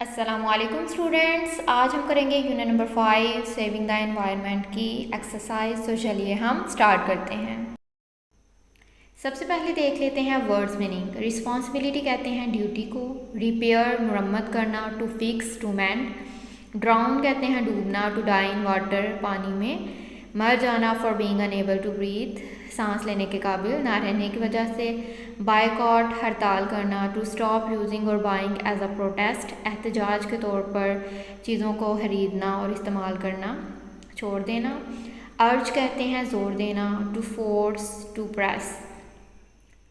अस्सलामुअलैकुम स्टूडेंट्स, आज हम करेंगे unit number 5 saving the environment की एक्सरसाइज। तो चलिए हम स्टार्ट करते हैं। सबसे पहले देख लेते हैं वर्ड्स मीनिंग। रिस्पॉन्सिबिलिटी कहते हैं ड्यूटी को, रिपेयर मुरम्मत करना, to fix to mend, drown कहते हैं डूबना, टू डाई इन वाटर पानी में, मर जाना for being unable to breathe सांस लेने के काबिल ना रहने की वजह से, बायकॉट हड़ताल करना, टू स्टॉप यूजिंग और बाइंग एज अ प्रोटेस्ट एहतजाज के तौर पर चीज़ों को खरीदना और इस्तेमाल करना छोड़ देना, अर्ज कहते हैं जोर देना, to force to press.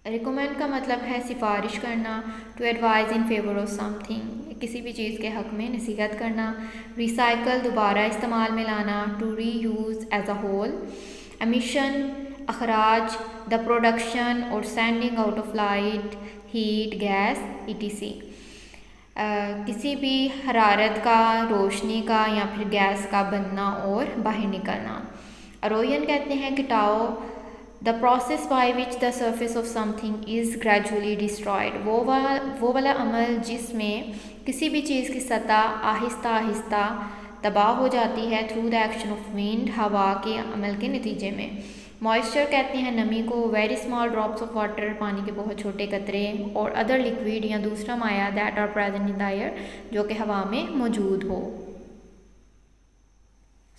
Recommend का मतलब है सिफारिश करना, to advise in favour of something किसी भी चीज़ के हक़ में नसीहत करना, रिसाइकल दोबारा इस्तेमाल में लाना, to reuse as a whole, emission अखराज, द प्रोडक्शन और sending out of light heat gas ETC किसी भी हरारत का, रोशनी का या फिर गैस का बनना और बाहर निकलना। अरोयन कहते हैं गिटाओ, the process by which the surface of something is gradually destroyed वो वाला अमल जिसमें किसी भी चीज़ की सतह आहिस्ता आहिस्ता तबाह हो जाती है through the action of wind हवा के अमल के नतीजे में। मॉइस्चर कहते हैं नमी को, very small drops of water पानी के बहुत छोटे कतरे, और अदर लिक्विड या दूसरा माया that are present in the air जो कि हवा में मौजूद हो।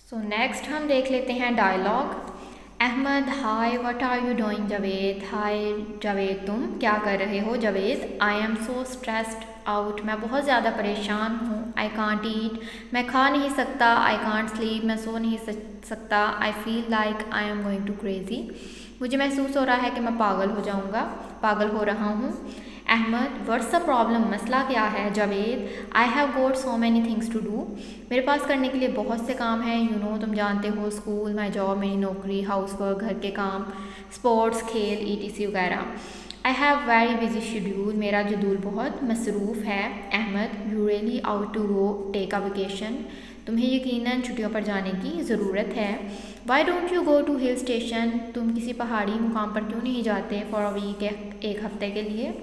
सो नेक्स्ट हम देख लेते हैं dialogue. Ahmad, hi what are you doing? Javed, hi Javed, तुम क्या कर रहे हो? Javed, I am so stressed out, मैं बहुत ज़्यादा परेशान हूँ। आई कांट ईट, मैं खा नहीं सकता। आई कांट स्लीप, मैं सो नहीं सकता। I feel like I am going to crazy, मुझे महसूस हो रहा है कि मैं पागल हो जाऊँगा, पागल हो रहा हूँ। अहमद, व्हाट्स द प्रॉब्लम, मसला क्या है? Javed, I have got so many things to do, मेरे पास करने के लिए बहुत से काम हैं। यू नो, तुम जानते हो, स्कूल, माई जॉब, मेरी नौकरी, हाउस वर्क, घर के काम, स्पोर्ट्स, खेल, ETC वगैरह। I have very busy schedule, मेरा शेड्यूल बहुत मसरूफ़ है। Ahmad, you really ought to go take a vacation, तुम्हें यकीनन छुट्टियों पर जाने की ज़रूरत है। Why don't you go to hill station, तुम किसी पहाड़ी मुकाम पर क्यों नहीं जाते फॉर अ वीक, एक हफ्ते के लिए?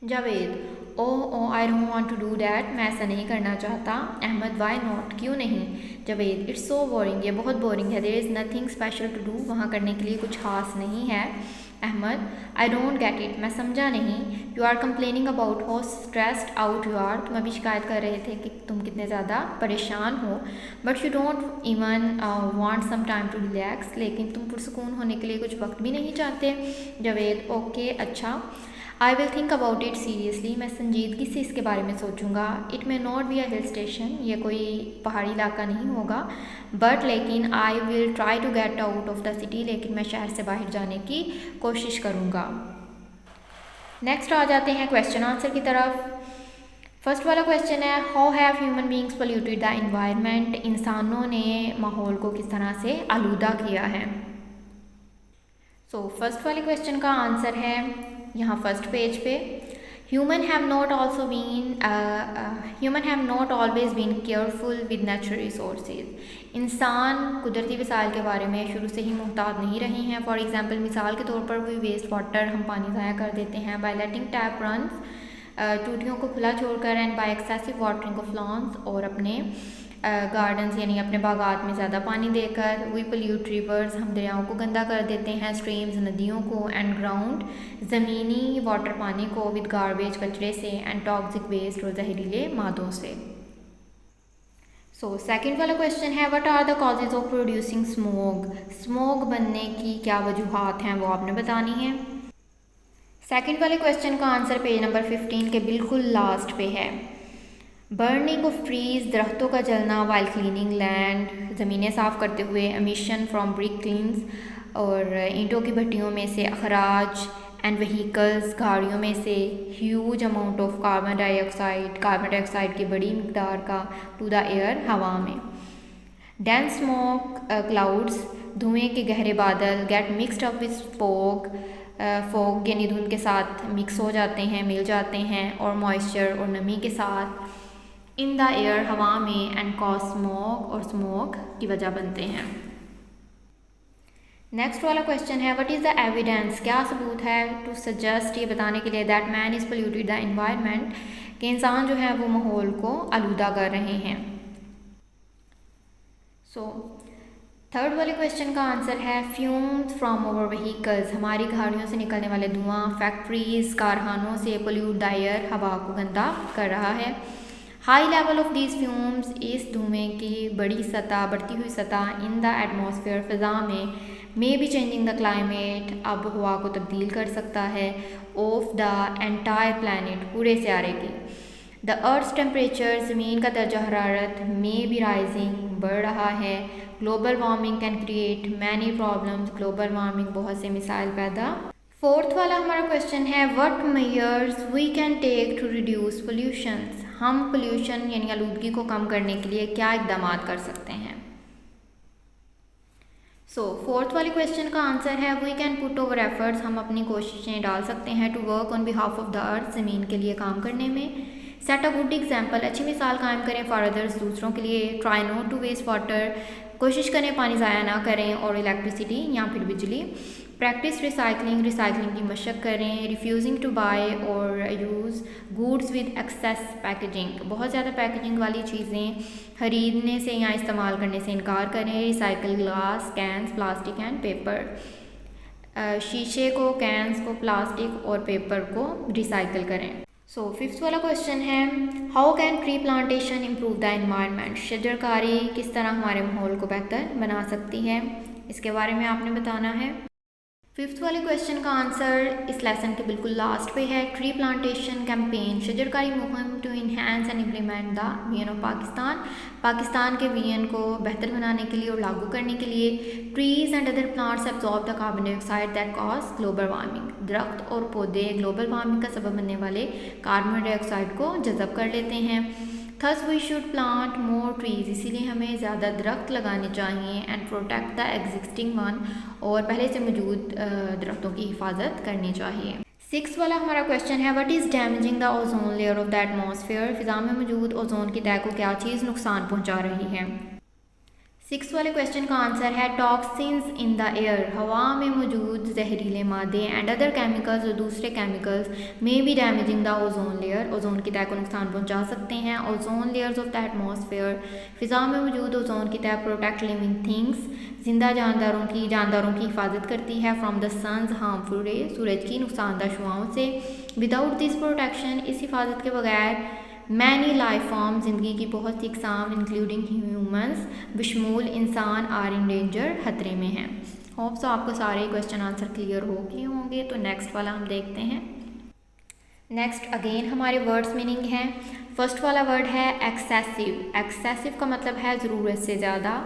Javed, oh I don't want to do that, मैं ऐसा नहीं करना चाहता। अहमद, वाई नॉट, क्यों नहीं? जावेद, इट्स सो बोरिंग, ये बहुत बोरिंग है। There is nothing special to do, वहाँ करने के लिए कुछ खास नहीं है। Ahmad, I don't get it, मैं समझा नहीं। You are complaining about how stressed out you are, तुम अभी शिकायत कर रहे थे कि तुम कितने ज़्यादा परेशान हो। But you don't even want some time to relax, लेकिन तुम पुरसकून होने के लिए कुछ वक्त भी नहीं चाहते। जावेद, ओके, अच्छा, I will think about it seriously, मैं संजीदगी से इसके बारे में सोचूंगा। It may not be a hill station, ये कोई पहाड़ी इलाका नहीं होगा। बट लेकिन I will try to get out of the city, लेकिन मैं शहर से बाहर जाने की कोशिश करूँगा। नेक्स्ट आ जाते हैं क्वेश्चन आंसर की तरफ। फर्स्ट वाला क्वेश्चन है, how have human beings polluted the environment, इंसानों ने माहौल को किस तरह से आलूदा किया है। सो फर्स्ट वाले क्वेश्चन का आंसर है यहाँ फर्स्ट पेज पे, human have not always been careful with natural resources, इंसान कुदरती वसाइल के बारे में शुरू से ही मुहतात नहीं रहे हैं। फॉर एग्जांपल, मिसाल के तौर पर कोई वेस्ट वाटर, हम पानी ज़ाया कर देते हैं बाय लेटिंग टैप रन्स, टूटियों को खुला छोड़कर, and by excessive watering of lawns, और अपने गार्डन्स यानी अपने बागात में ज़्यादा पानी देकर। वी पोल्यूट रिवर्स, हम दरियाओं को गंदा कर देते हैं, स्ट्रीम्स नदियों को, एंड ग्राउंड ज़मीनी वाटर पानी को, विद गार्बेज कचरे से, एंड टॉक्सिक वेस्ट और जहरीले मादों से। सो सेकंड वाला क्वेश्चन है, what are the causes of producing smoke, smoke बनने की क्या वजूहात हैं वो आपने बतानी है। सेकंड वाले क्वेश्चन का आंसर पेज नंबर 15 के बिल्कुल लास्ट पे है। बर्निंग ऑफ ट्रीज़, दरख्तों का जलना, वाइल क्लीनिंग लैंड, ज़मीनें साफ़ करते हुए, एमिशन फ्रॉम ब्रिक क्लीन्स, और ईंटों की भट्टियों में से अखराज, एंड व्हीकल्स, गाड़ियों में से huge amount of carbon dioxide की बड़ी मकदार का टू द एयर, हवा में। डेंस स्मोक क्लाउड्स, धुएँ के गहरे बादल, get mixed up with fog यानी धुंध के साथ मिक्स हो जाते हैं, मिल जाते हैं, और मॉइस्चर और नमी के साथ इन द एयर, हवा में, एंड कॉज स्मोक, और स्मोक की वजह बनते हैं। नेक्स्ट वाला क्वेश्चन है, व्हाट इज़ द एविडेंस, क्या सबूत है, टू सजेस्ट, ये बताने के लिए, that man is polluted the environment, कि इंसान जो है वो माहौल को आलूदा कर रहे हैं। थर्ड वाले क्वेश्चन का आंसर है फ्यूम्स फ्रॉम ओवर व्हीकल्स, हमारी गाड़ियों से निकलने वाले धुआं फैक्ट्रीज कारखानों से पोल्यूट द एयर, हवा को गंदा कर रहा है। High level of these fumes, इस धुएं की बढ़ती हुई सतह इन द एटमॉस्फेयर, फ़िज़ा में, may be changing the climate, अब हवा को तब्दील कर सकता है, ऑफ द एंटायर प्लानट, पूरे सियारे की। द अर्थ टेम्परेचर, ज़मीन का दर्जा हरारत, मे बी राइजिंग, बढ़ रहा है। Global warming can create many problems, global warming बहुत से मिसाइल पैदा। फोर्थ वाला हमारा क्वेश्चन है what measures we can take to reduce pollutions, हम पोल्यूशन यानी आलूदगी को कम करने के लिए क्या इकदाम कर सकते हैं। फोर्थ वाले क्वेश्चन का आंसर है we can put over efforts, हम अपनी कोशिशें डाल सकते हैं to work on behalf of the earth, ज़मीन के लिए काम करने में। सेट अ गुड एग्जाम्पल, अच्छी मिसाल कायम करें फॉर अदर्स, दूसरों के लिए। Try not to waste water, कोशिश करें पानी ज़ाया ना करें, और इलेक्ट्रिसिटी या फिर बिजली। प्रैक्टिस रिसाइकलिंग, रिसाइकलिंग की मशक करें। रिफ्यूजिंग टू बाय और use goods with excess packaging, बहुत ज़्यादा पैकेजिंग वाली चीज़ें खरीदने से या इस्तेमाल करने से इनकार करें। Recycle glass, cans, plastic and paper, शीशे को, कैंस को, प्लास्टिक और पेपर को रिसाइकल करें। फिफ्थ वाला क्वेश्चन है how can tree plantation improve the environment, शजरकारी किस तरह हमारे माहौल को बेहतर बना सकती है, इसके बारे में आपने बताना है। फिफ्थ वाले क्वेश्चन का आंसर इस लेसन के बिल्कुल लास्ट पे है। ट्री प्लांटेशन कैंपेन, शजरकारी मुहिम to enhance and implement the vision of Pakistan, Pakistan के विजन को बेहतर बनाने के लिए और लागू करने के लिए। Trees and other plants absorb the carbon dioxide that cause global warming, दरख्त और पौधे ग्लोबल वार्मिंग का सबब बनने वाले कार्बन डाइऑक्साइड को जज़ब कर लेते हैं। Thus we should plant more trees, इसीलिए हमें ज़्यादा दरख्त लगाने चाहिए। And protect the existing one, और पहले से मौजूद दरख्तों की हिफाजत करनी चाहिए। सिक्स वाला हमारा क्वेश्चन है what is damaging the ozone layer of the atmosphere, फ़िज़ा में मौजूद ओजोन की तह को क्या चीज़ नुकसान पहुँचा रही है। सिक्स वाले क्वेश्चन का आंसर है टॉक्सिन्स इन द एयर, हवा में मौजूद जहरीले मादे एंड अदर केमिकल्स और दूसरे केमिकल्स में भी damaging the ozone layer, ozone की तह को नुकसान पहुंचा सकते हैं। Ozone layers of the atmosphere, फ़िज़ा में मौजूद ओजोन की तह प्रोटेक्ट लिविंग थिंग्स, जिंदा जानदारों की हिफाजत करती है फ्रॉम द सन्स हार्मफुल रे, सूरज की नुकसानदा शुआओं से। विदाउट दिस प्रोटेक्शन, इस हिफाजत के बगैर मैनी लाइफ फॉर्म, ज़िंदगी की बहुत सी इकसाम इंक्लूडिंग ह्यूमंस, बशमूल इंसान, आर इन डेंजर, खतरे में हैं। होप सो आपको सारे क्वेश्चन आंसर क्लियर हो गए होंगे। तो नेक्स्ट वाला हम देखते हैं। नेक्स्ट अगेन हमारे वर्ड्स मीनिंग हैं। फर्स्ट वाला वर्ड है एक्सेसिव, एक्सेसिव का मतलब है ज़रूरत से ज़्यादा।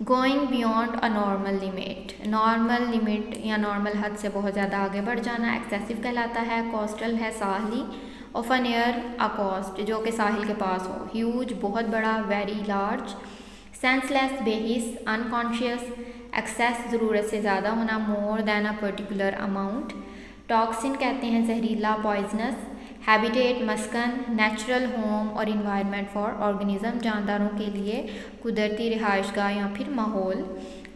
Going beyond a normal limit, normal limit या नॉर्मल हद से बहुत ज़्यादा आगे बढ़ जाना एक्सेसिव कहलाता है। कोस्टल है साहली, of a near a coast, जो कि साहिल के पास हो। ह्यूज बहुत बड़ा, वेरी लार्ज। सेंसलेस बेहिस, अनकॉन्शियस। एक्सेस ज़रूरत से ज़्यादा होना, more than a particular amount. Toxin कहते हैं जहरीला, पॉइजनस। हैबिटेट मस्कन, नेचुरल होम और इन्वायरमेंट फॉर ऑर्गेनिज्म, जानदारों के लिए कुदरती रिहाइशगाह या फिर माहौल।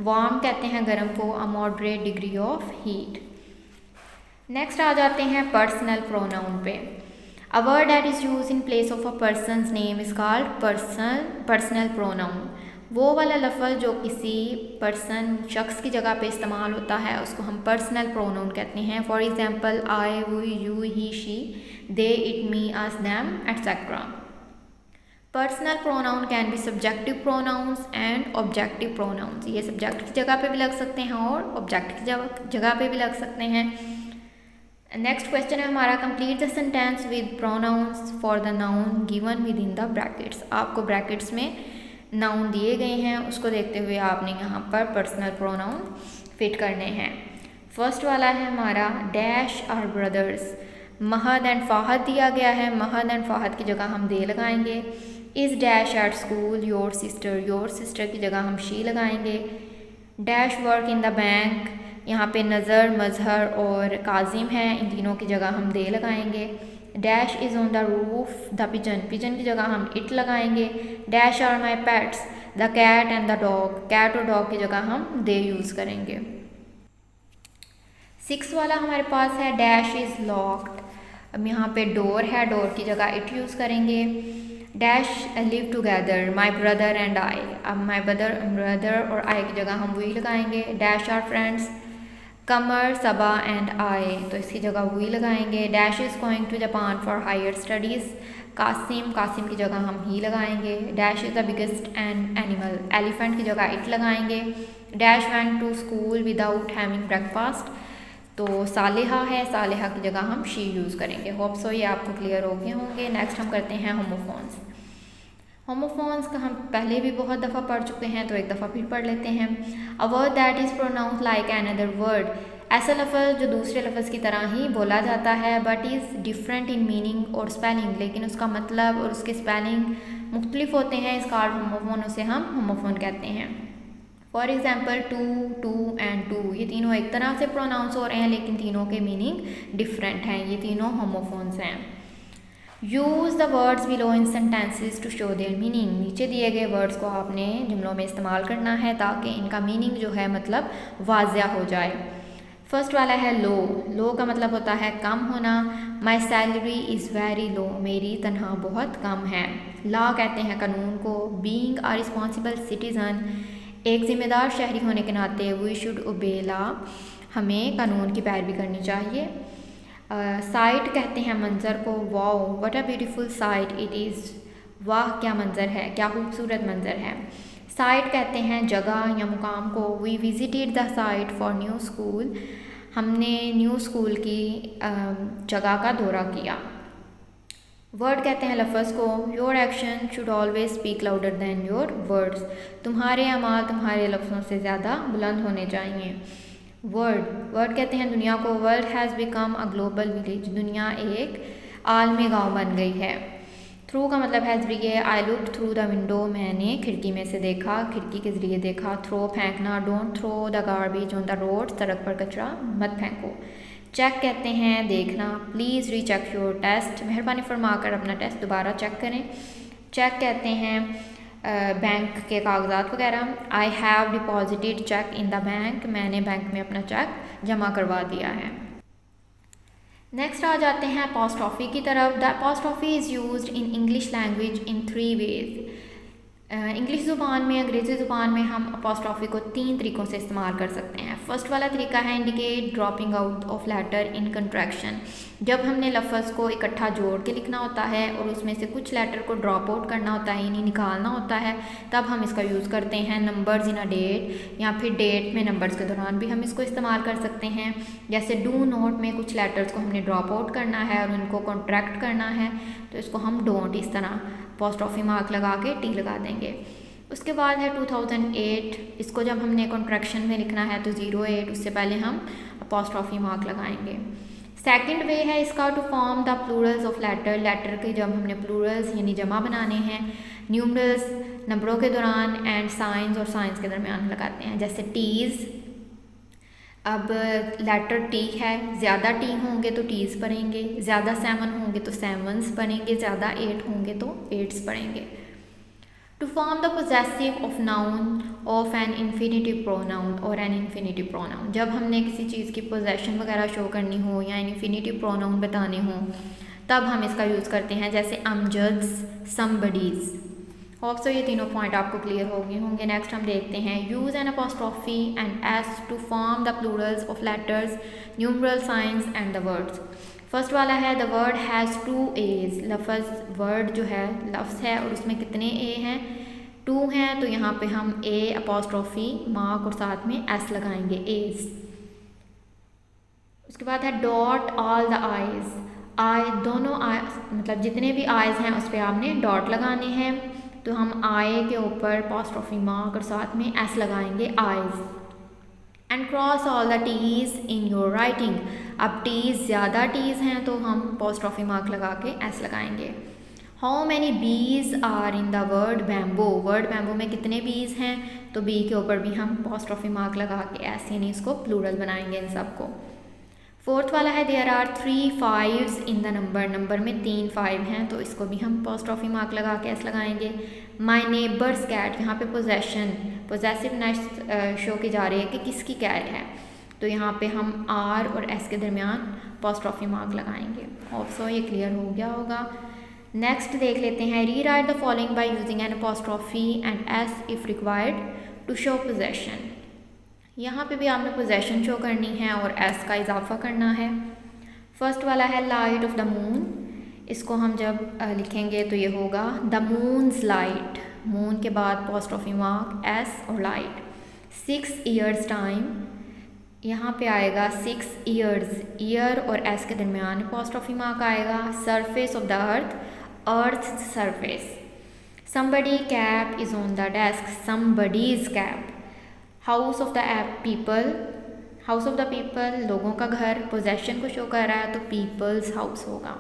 वार्म कहते हैं गर्म को, a moderate degree of heat. Next आ जाते हैं पर्सनल प्रोनाउन पे। A word that is used in place of a person's name is called personal pronoun. वो वाला लफ्ज़ जो किसी पर्सन शख्स की जगह पे इस्तेमाल होता है उसको हम पर्सनल प्रोनाउन कहते हैं। For example I, we, you, he, she, they, it, me, us, them, etcetera. Personal pronoun can be subjective pronouns and objective pronouns, ये सब्जेक्ट की जगह पे भी लग सकते हैं और ऑब्जेक्ट की जगह पे भी लग सकते हैं। नेक्स्ट क्वेश्चन है हमारा complete the sentence with pronouns for the noun given within the brackets, आपको ब्रैकेट्स में नाउन दिए गए हैं, उसको देखते हुए आपने यहाँ पर पर्सनल प्रोनाउन फिट करने हैं। फर्स्ट वाला है हमारा dash are brothers, Mahad and Fahad दिया गया है, महद एंड फाहद की जगह हम दे लगाएंगे। Is dash at school, your sister की जगह हम शी लगाएंगे। Dash work in the bank, यहाँ पे नज़र, मजहर और काजिम है, इन तीनों की जगह हम दे लगाएंगे। Dash is on the roof, the pigeon की जगह हम इट लगाएंगे। Dash are my pets, the cat and the dog, cat और डॉग की जगह हम दे यूज़ करेंगे। 6 वाला हमारे पास है डैश इज़ लॉक्ड, अब यहाँ पे डोर है, डोर की जगह इट यूज़ करेंगे। Dash live together my brother and I, अब माई ब्रदर और आई की जगह हम वी लगाएंगे। Dash are friends Qamar Saba and I, तो इसकी जगह वी लगाएंगे। Dash is going to Japan for higher studies Qasim, Qasim की जगह हम ही लगाएंगे। Dash is the biggest and animal, elephant की जगह इट लगाएंगे। Dash went to school without having breakfast, तो सालिहा है, सालिहा की जगह हम शी यूज़ करेंगे। होप सो ये आपको क्लियर हो गए होंगे। नेक्स्ट हम करते हैं होमोफोन्स। होमोफोन्स का हम पहले भी बहुत दफ़ा पढ़ चुके हैं, तो एक दफ़ा फिर पढ़ लेते हैं। A word that is pronounce like another word, ऐसा लफ्ज़ जो दूसरे लफ्ज़ की तरह ही बोला जाता है but is different in meaning और स्पेलिंग, लेकिन उसका मतलब और उसके स्पेलिंग मुख्तलिफ होते हैं, इस कार्ड होमोफोन, उसे हम होमोफोन कहते हैं। For example to, too and two, ये तीनों एक तरह से प्रोनाउंस हो रहे हैं लेकिन तीनों के मीनिंग डिफरेंट हैं, ये तीनों होमोफोन्स हैं। Use the words below in sentences to show their meaning, नीचे दिए गए वर्ड्स को आपने जुमलों में इस्तेमाल करना है ताकि इनका मीनिंग जो है मतलब वाज़िया हो जाए। फर्स्ट वाला है लो, लो का मतलब होता है कम होना। My salary is very low, मेरी तनख्वाह बहुत कम है। लॉ कहते हैं कानून को। बीइंग अ रिस्पॉन्सिबल सिटीज़न, एक ज़िम्मेदार शहरी होने के नाते वी शुड ओबे लॉ, हमें कानून की पैरवी करनी चाहिए। साइट कहते हैं मंज़र को। Wow what a beautiful sight it is, वाह क्या मंज़र है, क्या खूबसूरत मंज़र है। साइट कहते हैं जगह या मुकाम को। We visited the site for new school, हमने न्यू स्कूल की जगह का दौरा किया। वर्ड कहते हैं लफ्ज़ को। Your action should always speak louder then your words, तुम्हारे अमाल तुम्हारे लफ्ज़ों से ज़्यादा बुलंद होने चाहिए। वर्ड कहते हैं दुनिया को। World has become a global village, दुनिया एक आलमी गांव बन गई है। थ्रू का मतलब है ज़रिए। I looked through the window, मैंने खिड़की में से देखा, खिड़की के ज़रिए देखा। थ्रो फेंकना। Don't throw the garbage on the road, सड़क पर कचरा मत फेंको। चेक कहते हैं देखना। प्लीज़ रीचेक योर टेस्ट, मेहरबानी फरमाकर अपना टेस्ट दोबारा चेक करें। चेक कहते हैं बैंक के कागजात वगैरह। I have deposited cheque in the bank, मैंने बैंक में अपना चेक जमा करवा दिया है। नेक्स्ट आ जाते हैं अपॉस्ट्रॉफी की तरफ। The apostrophe is used in English language in 3 ways, English ज़ुबान में, अंग्रेज़ी ज़ुबान में हम अपॉस्ट्रॉफी को 3 तरीक़ों से इस्तेमाल कर सकते हैं। फर्स्ट वाला तरीका है indicate dropping out of letter in contraction, जब हमने लफ्ज़ को इकट्ठा जोड़ के लिखना होता है और उसमें से कुछ लेटर को ड्रॉप आउट करना होता है यानी निकालना होता है, तब हम इसका यूज़ करते हैं। नंबर्स इन अ डेट, या फिर डेट में नंबर्स के दौरान भी हम इसको इस्तेमाल कर सकते हैं। जैसे डू नोट में कुछ लेटर्स को हमने ड्रॉप आउट करना है और उनको कॉन्ट्रैक्ट करना है, तो इसको हम डोंट इस तरह अपॉस्ट्रॉफी मार्क लगा के टी लगा देंगे। उसके बाद है 2008, इसको जब हमने कॉन्ट्रैक्शन में लिखना है तो 08, उससे पहले हम अपॉस्ट्रॉफी मार्क लगाएंगे। सेकंड वे है इसका to form the plurals of letter, letter के जब हमने प्लूरल्स यानी जमा बनाने हैं। न्यूमरल्स नंबरों के दौरान, एंड साइंस और साइंस के दरमियान लगाते हैं। जैसे टीज़, अब लेटर टी है, ज़्यादा टी होंगे तो टीज़ पढ़ेंगे, ज़्यादा 7 होंगे तो 7s पढ़ेंगे, ज़्यादा 8 होंगे तो 8s पढ़ेंगे। To form the possessive of noun of an infinitive pronoun और एन इन्फिनिटिव प्रोनाउन, जब हमने किसी चीज़ की पोजेशन वगैरह शो करनी हो या इन्फिनिटिव प्रोनाउन बताने हो तब हम इसका यूज़ करते हैं। जैसे अमजद्स, समबडीज़। होप सो ये तीनों पॉइंट आपको क्लियर हो गए होंगे। नेक्स्ट हम देखते हैं use an apostrophe and S to form the plurals of letters, numeral, signs and the words. First वाला है द वर्ड हैज़ 2 A's, लफ्ज़ वर्ड जो है लफ्ज़ है और उसमें कितने ए हैं, 2 हैं, तो यहाँ पे हम ए अपॉस्ट्रॉफी मार्क और साथ में एस लगाएंगे, A's। उसके बाद है डॉट ऑल द आइज़, आई दोनों आई मतलब जितने भी आइज़ हैं उस पर आपने डॉट लगाने हैं, तो हम आई के ऊपर अपॉस्ट्रॉफी मार्क और साथ में एस लगाएंगे, i's. And cross all the t's in your writing, अब टीज़ ज़्यादा टीज़ हैं तो हम अपॉस्ट्रॉफी मार्क लगा के एस लगाएंगे। How many b's are in the word bamboo, word bamboo में कितने बीज हैं, तो बी के ऊपर भी हम अपॉस्ट्रॉफी मार्क लगा के एस यानी इसको प्लूरल बनाएंगे इन सबको। फोर्थ वाला है there are 3 5s in the number, number में 3 5 हैं तो इसको भी हम अपॉस्ट्रॉफी मार्क लगा के एस लगाएंगे। माई नेबर्स कैट, यहाँ पे पोजेसिवनेस शो की जा रही है कि किसकी कैट है, तो यहाँ पे हम आर और एस के दरमियान अपॉस्ट्रॉफी मार्क लगाएंगे। होप सो ये क्लियर हो गया होगा। नेक्स्ट देख लेते हैं, rewrite the following by using an apostrophe and S if required to show possession. यहाँ पे भी आपने पोजेशन शो करनी है और एस का इजाफा करना है। फर्स्ट वाला है लाइट ऑफ द मून, इसको हम जब लिखेंगे तो ये होगा द मून्स लाइट, मून के बाद अपॉस्ट्रॉफी मार्क एस और लाइट। 6 years टाइम, यहाँ पे आएगा 6 years, ईयर और एस के दरमियान अपॉस्ट्रॉफी मार्क आएगा। Surface of the earth surface. somebody cap is on the desk, somebody's cap। House of the people, house of the people लोगों का घर, पोजेशन को शो कर रहा है तो पीपल्स हाउस होगा।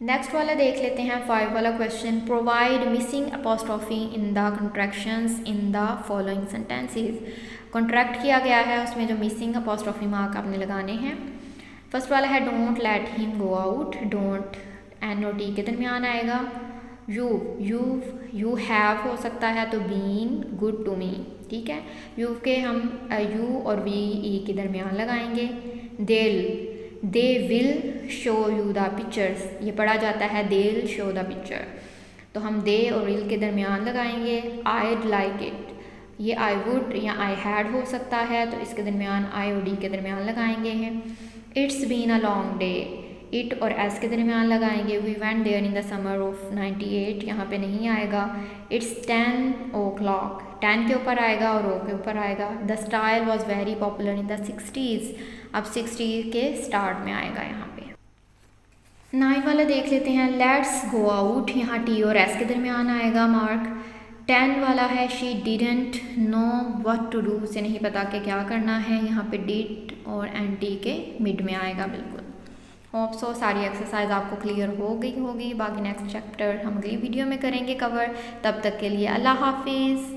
नेक्स्ट वाला देख लेते हैं 5 वाला question, provide missing apostrophe in the contractions in the following sentences. Contract किया गया है, उसमें जो मिसिंग अपॉस्ट्रॉफी मार्क आपने लगाने हैं। फर्स्ट वाला है don't let him go out, don't N और टी के दरमियान आएगा। यू हैव हो सकता है तो बीन गुड टू मी, ठीक है। यू के हम यू और वी ई के दरमियान लगाएंगे। They will show you the pictures, ये पढ़ा जाता है देल शो द पिक्चर, तो हम दे और विल के दरमियान लगाएंगे। आईड लाइक इट, ये आई वुड या आई हैड हो सकता है तो इसके दरमियान आई और डी के दरमियान लगाएंगे हैं। It's been a long day, it और एस के दरमियान लगाएंगे। We went there in the summer of 98, यहाँ पे नहीं आएगा। इट्स 10 o'clock, 10 के ऊपर आएगा और ओ के ऊपर आएगा। The style was very popular in the 60s, अब 60 के स्टार्ट में आएगा यहाँ पे। 9 वाला देख लेते हैं, लेट्स गो आउट, यहाँ टी और एस के दरमियान आएगा मार्क। 10 वाला है she didn't know what to do, से नहीं पता कि क्या करना है, यहाँ पे डिड और एन टी के मिड में आएगा बिल्कुल। होप सो सारी एक्सरसाइज आपको क्लियर हो गई होगी। बाकी नेक्स्ट चैप्टर हम अगली वीडियो में करेंगे कवर। तब तक के लिए अल्लाह हाफिज़।